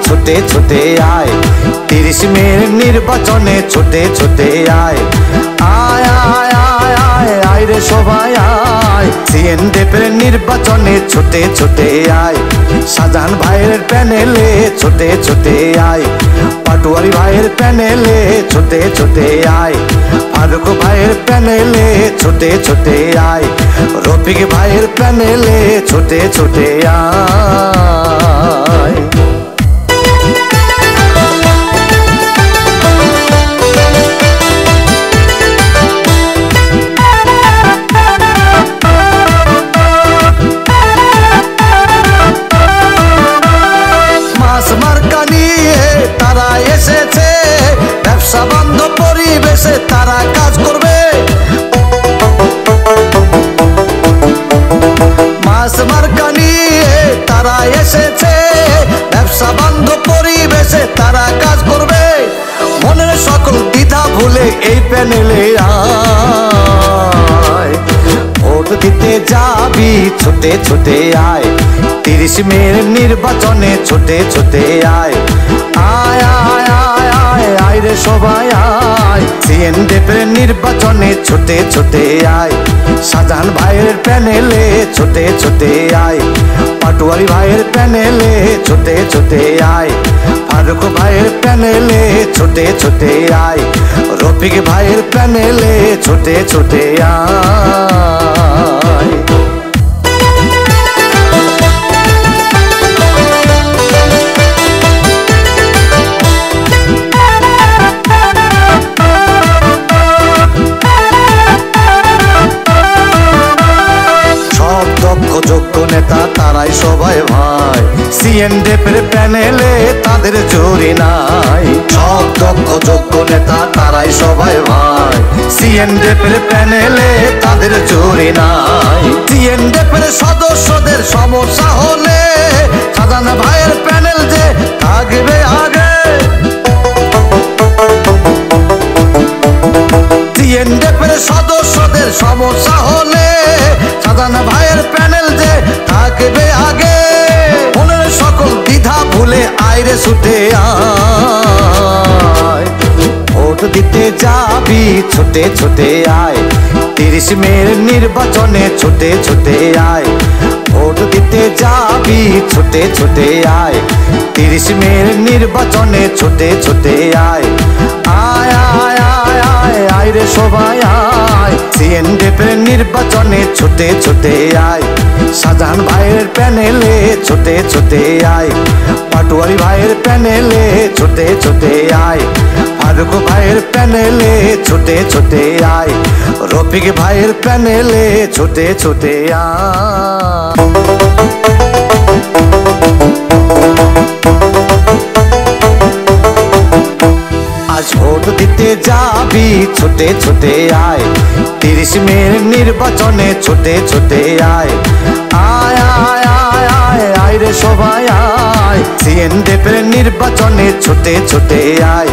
ছোটে ছোটে আয় 30 মের নির্বাচনে ছোটে ছোটে আয় আয় আয় আয় আয় আয় রে সবাই আয় সিএনডিপির নির্বাচনে ছোটে ছোটে আয় শাহজাহান ভাইয়ের প্যানেলে ছোটে ছোটে আয় পাটোয়ারি ভাইয়ের প্যানেলে ছোটে ছোটে আয় ফারুক ভাইয়ের প্যানেলে ছোটে ছোটে আয় রফিক ভাইয়ের প্যানেলে ছোটে ছোটে আয় তারা এসেছে ব্যবসা বন্ধ পরিবেশে তারা কাজ করবে মাছ মার্কা নিয়ে তারা এসেছে ব্যবসা বন্ধ পরিবেশে তারা কাজ করবে মনের সকল দ্বিধা ভুলে এই প্যানেলে আয় ভোট দিতে যাবি ছোটে ছোটে আয় 30 মের নির্বাচনে ছোটে ছোটে আয় আয় আয় আয় আয় আয় রে সবাই আয় সিএনডিপির নির্বাচনে ছোটে ছোটে আয় শাহজাহান ভাইয়ের প্যানেলে ছোটে ছোটে আয় পাটোয়ারি ভাইয়ের প্যানেলে ছোটে ছোটে আয় ফারুক ভাইয়ের প্যানেলে ছোটে ছোটে আয় রফিক ভাইয়ের প্যানেলে ছোটে ছোটে আয় যোগ্য নেতা তারাই সবাই ভাই সিএনডিপির প্যানেলে তাদের জুরি নাই সব দক্ষ যোগ্য নেতা তারাই সবাই ভাই সিএনডিপির প্যানেলে তাদের জুরি নাই সিএনডিপির সদস্যদের সমস্যা হলে শাহজাহান ভাইয়ের প্যানেল যে থাকবে আগে সিএনডিপির সদস্যদের সমস্যা হলে শাহজাহান ভাইয়ের প্যানেল যে থাকবে আগে মনের সকল দ্বিধা ভুলে আইরে ছুটে আয় ভোট দিতে যাবি ছোটে ছোটে আয় 30 মের নির্বাচনে ছোটে ছোটে আয় ভোট দিতে যাবি ছোটে ছোটে আয় 30 মের নির্বাচনে ছোটে ছোটে আয় আয় আয় আয় আয় আয় রে সবাই আয় সিএনডিপির নির্বাচনে ছোটে ছোটে আয় শাহজাহান ভাইয়ের প্যানেলে ছোটে ছোটে আয় পাটোয়ারি ভাইয়ের প্যানেলে ছোটে ছোটে আয় ফারুক ভাইয়ের প্যানেলে ছোটে ছোটে আয় রফিক ভাইয়ের প্যানেলে ছোটে ছোটে আয় আজ ভোট দিতে যাবি ছোটে ছোটে আয় 30 মের নির্বাচনে ছোটে ছোটে আয় আয় আয় আয় আয় আয় রে সবাই আয় সিএনডিপির নির্বাচনে ছোটে ছোটে আয়